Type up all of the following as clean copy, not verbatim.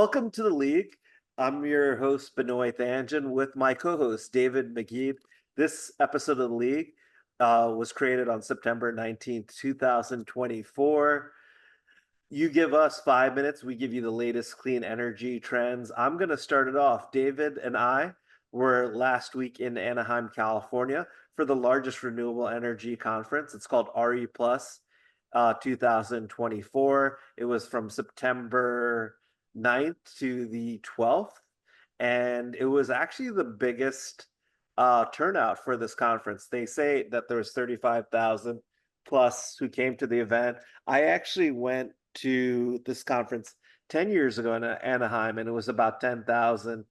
Welcome to the league. I'm your host, Benoit Thanjan, with my co-host, David McGee. This episode of the league was created on September 19th, 2024. You give us 5 minutes, we give you the latest clean energy trends. I'm going to start it off. David and I were last week in Anaheim, California for the largest renewable energy conference. It's called RE Plus 2024. It was from September 9th to the 12th. And it was actually the biggest turnout for this conference. They say that there was 35,000 plus who came to the event. I actually went to this conference 10 years ago in Anaheim, and it was about 10,000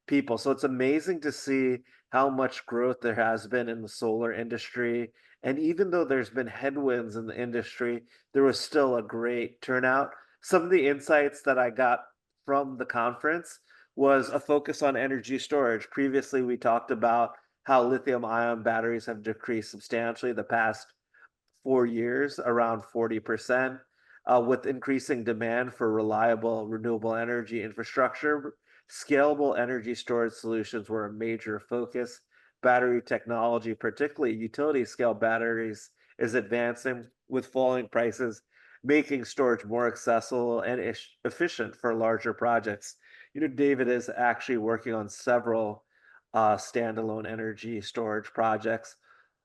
people. So it's amazing to see how much growth there has been in the solar industry. And even though there's been headwinds in the industry, there was still a great turnout. Some of the insights that I got from the conference was a focus on energy storage. Previously, we talked about how lithium ion batteries have decreased substantially the past 4 years, around 40%, with increasing demand for reliable renewable energy infrastructure. Scalable energy storage solutions were a major focus. Battery technology, particularly utility scale batteries, is advancing with falling prices, making storage more accessible and efficient for larger projects. David is actually working on several standalone energy storage projects.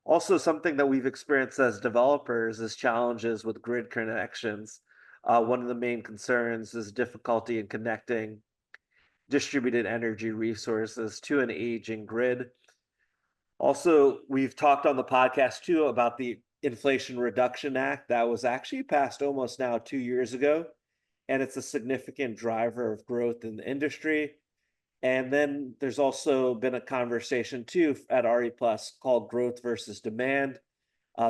Also, something that we've experienced as developers is challenges with grid connections. One of the main concerns is difficulty in connecting distributed energy resources to an aging grid. Also, we've talked on the podcast too about the Inflation Reduction Act that was actually passed almost now 2 years ago, and it's a significant driver of growth in the industry. And then there's also been a conversation too at RE Plus called Growth versus Demand.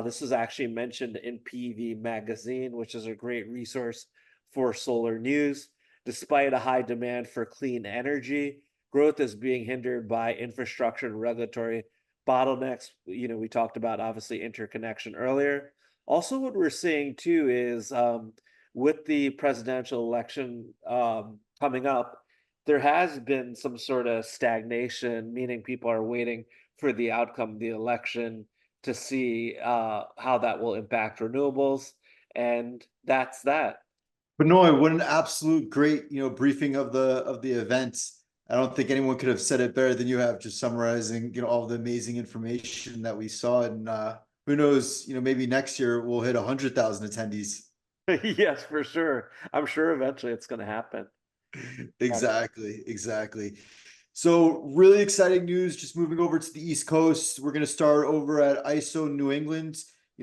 This was actually mentioned in PV Magazine, which is a great resource for solar news. Despite a high demand for clean energy, growth is being hindered by infrastructure and regulatory bottlenecks. We talked about obviously interconnection earlier. Also, what we're seeing too is with the presidential election coming up, there has been some sort of stagnation, meaning people are waiting for the outcome of the election to see how that will impact renewables. And that's that. Benoit, what an absolute great, briefing of the events. I don't think anyone could have said it better than you have, just summarizing, all the amazing information that we saw. And who knows, maybe next year we'll hit 100,000 attendees. Yes, for sure. I'm sure eventually it's going to happen. Exactly. So really exciting news, just moving over to the East Coast. We're going to start over at ISO New England.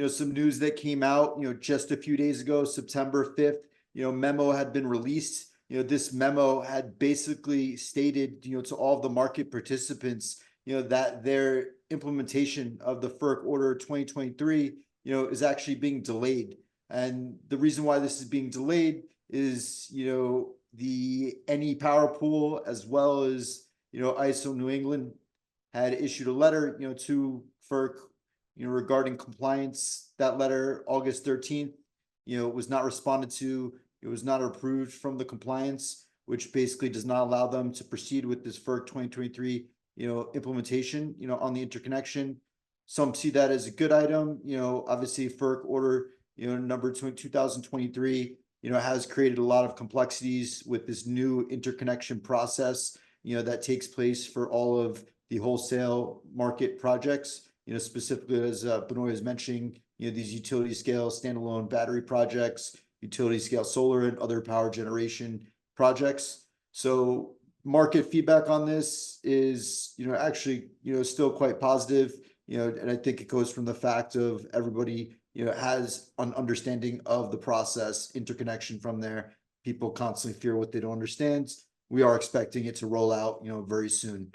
Some news that came out, just a few days ago, September 5th, memo had been released. This memo had basically stated, to all of the market participants, that their implementation of the FERC Order 2023, is actually being delayed. And the reason why this is being delayed is, the NE Power Pool, as well as, ISO New England had issued a letter, to FERC, regarding compliance. That letter, August 13th, was not responded to. It was not approved from the compliance, which basically does not allow them to proceed with this FERC 2023, implementation, on the interconnection. Some see that as a good item. Obviously FERC Order, number 2023, has created a lot of complexities with this new interconnection process, that takes place for all of the wholesale market projects, specifically as Benoit is mentioning, these utility scale standalone battery projects, utility scale solar and other power generation projects. So market feedback on this is, actually, still quite positive, and I think it goes from the fact of everybody, has an understanding of the process, interconnection from there. People constantly fear what they don't understand. We are expecting it to roll out, very soon.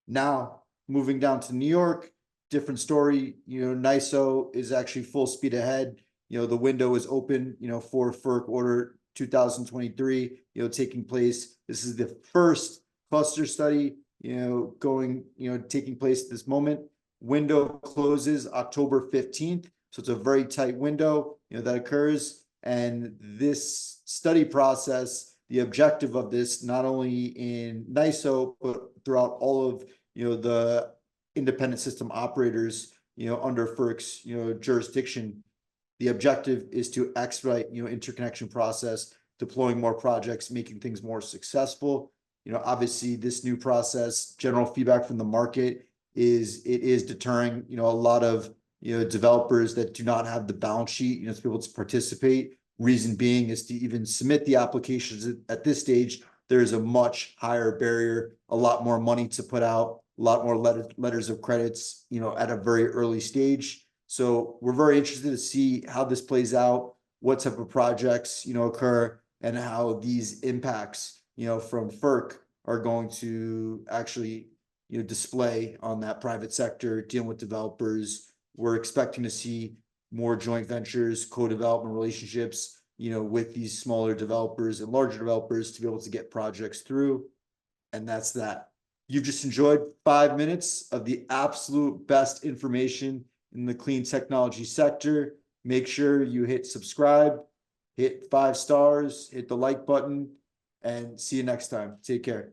Now, moving down to New York, different story. NYISO is actually full speed ahead. The window is open, for FERC Order 2023, taking place. This is the first cluster study, taking place at this moment. Window closes October 15th. So it's a very tight window, that occurs. And this study process, the objective of this, not only in NYISO, but throughout all of, the independent system operators, under FERC's, jurisdiction. The objective is to expedite, interconnection process, deploying more projects, making things more successful. Obviously this new process, general feedback from the market is it is deterring, a lot of, developers that do not have the balance sheet, to be able to participate. Reason being is to even submit the applications at this stage, there's a much higher barrier, a lot more money to put out, a lot more letters of credits, at a very early stage. So we're very interested to see how this plays out, what type of projects, occur, and how these impacts, from FERC are going to actually, display on that private sector, dealing with developers. We're expecting to see more joint ventures, co-development relationships, with these smaller developers and larger developers to be able to get projects through. And that's that. You've just enjoyed 5 minutes of the absolute best information in the clean technology sector. Make sure you hit subscribe, hit 5 stars, hit the like button, and see you next time. Take care.